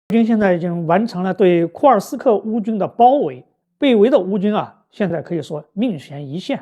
军现在已经完成了对库尔斯克乌军的包围，被围的乌军现在可以说命悬一线。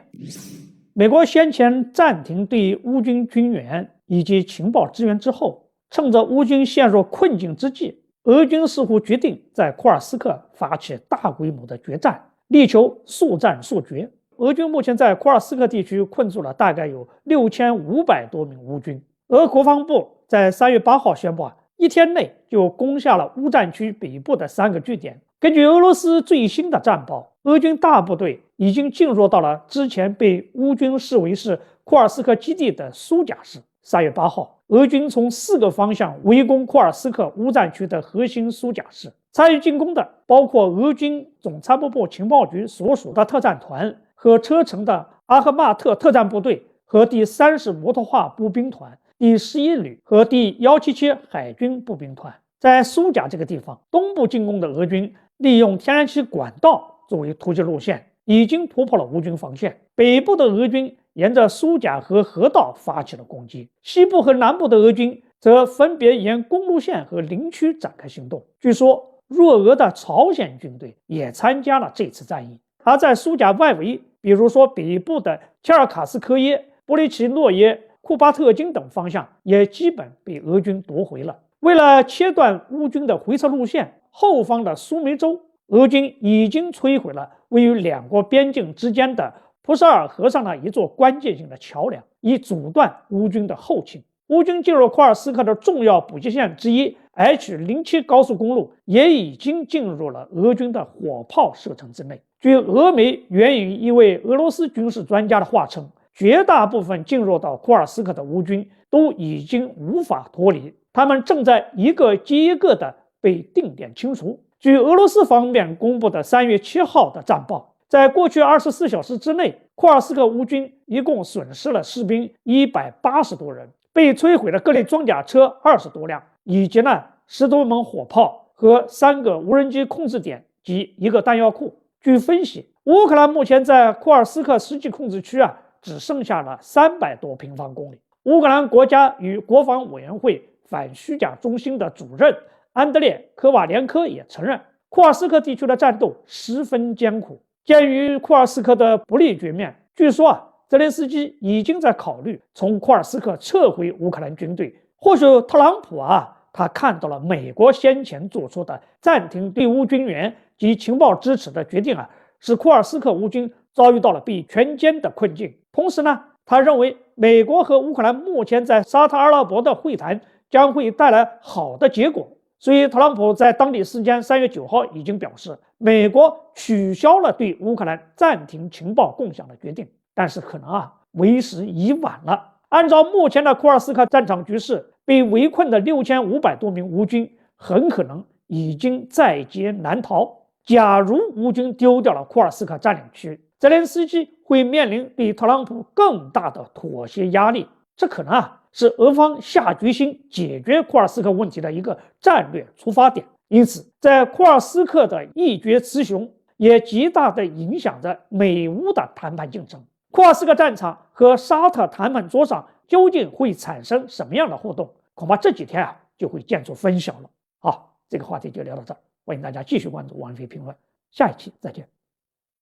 美国先前暂停对乌军军援以及情报支援之后，趁着乌军陷入困境之际，俄军似乎决定在库尔斯克发起大规模的决战，力求速战速决。俄军目前在库尔斯克地区困住了大概有6500多名乌军。俄国防部在3月8号宣布一天内就攻下了乌战区北部的3个据点。根据俄罗斯最新的战报，俄军大部队已经进入到了之前被乌军视为是库尔斯克基地的苏贾市。3月8号，俄军从4个方向围攻库尔斯克乌战区的核心苏贾市。参与进攻的包括俄军总参谋部情报局所属的特战团和车臣的阿赫马特特战部队和第30摩托化步兵团、第11旅和第177海军步兵团。在苏贾这个地方，东部进攻的俄军利用天然气管道作为突击路线，已经突破了乌军防线。北部的俄军沿着苏贾河河道发起了攻击，西部和南部的俄军则分别沿公路线和林区展开行动。据说，若俄的朝鲜军队也参加了这次战役。而在苏贾外围，比如说北部的切尔卡斯科耶、波利奇诺耶、库巴特金等方向，也基本被俄军夺回了。为了切断乌军的回撤路线，后方的苏梅州，俄军已经摧毁了位于两国边境之间的普什尔河上的一座关键性的桥梁，以阻断乌军的后勤。乌军进入库尔斯克的重要补给线之一 H07 高速公路也已经进入了俄军的火炮射程之内。据俄媒援引一位俄罗斯军事专家的话称，绝大部分进入到库尔斯克的乌军都已经无法脱离，他们正在一个接一个的被定点清除。据俄罗斯方面公布的3月7号的战报，在过去24小时之内，库尔斯克乌军一共损失了士兵180多人，被摧毁了各类装甲车20多辆，以及10多门火炮和3个无人机控制点及一个弹药库。据分析，乌克兰目前在库尔斯克实际控制区只剩下了300多平方公里。乌克兰国家与国防委员会反虚假中心的主任安德烈·科瓦连科也承认，库尔斯克地区的战斗十分艰苦。鉴于库尔斯克的不利局面，据说泽连斯基已经在考虑从库尔斯克撤回乌克兰军队。或许特朗普他看到了美国先前做出的暂停对乌军援及情报支持的决定使库尔斯克乌军遭遇到了被全歼的困境。同时他认为美国和乌克兰目前在沙特阿拉伯的会谈将会带来好的结果。所以特朗普在当地时间3月9号已经表示，美国取消了对乌克兰暂停情报共享的决定，但是可能为时已晚了。按照目前的库尔斯克战场局势，被围困的6500多名乌军很可能已经在劫难逃。假如乌军丢掉了库尔斯克占领区，泽连斯基会面临比特朗普更大的妥协压力，这可能是俄方下决心解决库尔斯克问题的一个战略出发点。因此，在库尔斯克的一决雌雄也极大地影响着美乌的谈判进程。库尔斯克战场和沙特谈判桌上究竟会产生什么样的互动，恐怕这几天就会见出分晓了。好，这个话题就聊到这儿，欢迎大家继续关注王飞评论，下一期再见。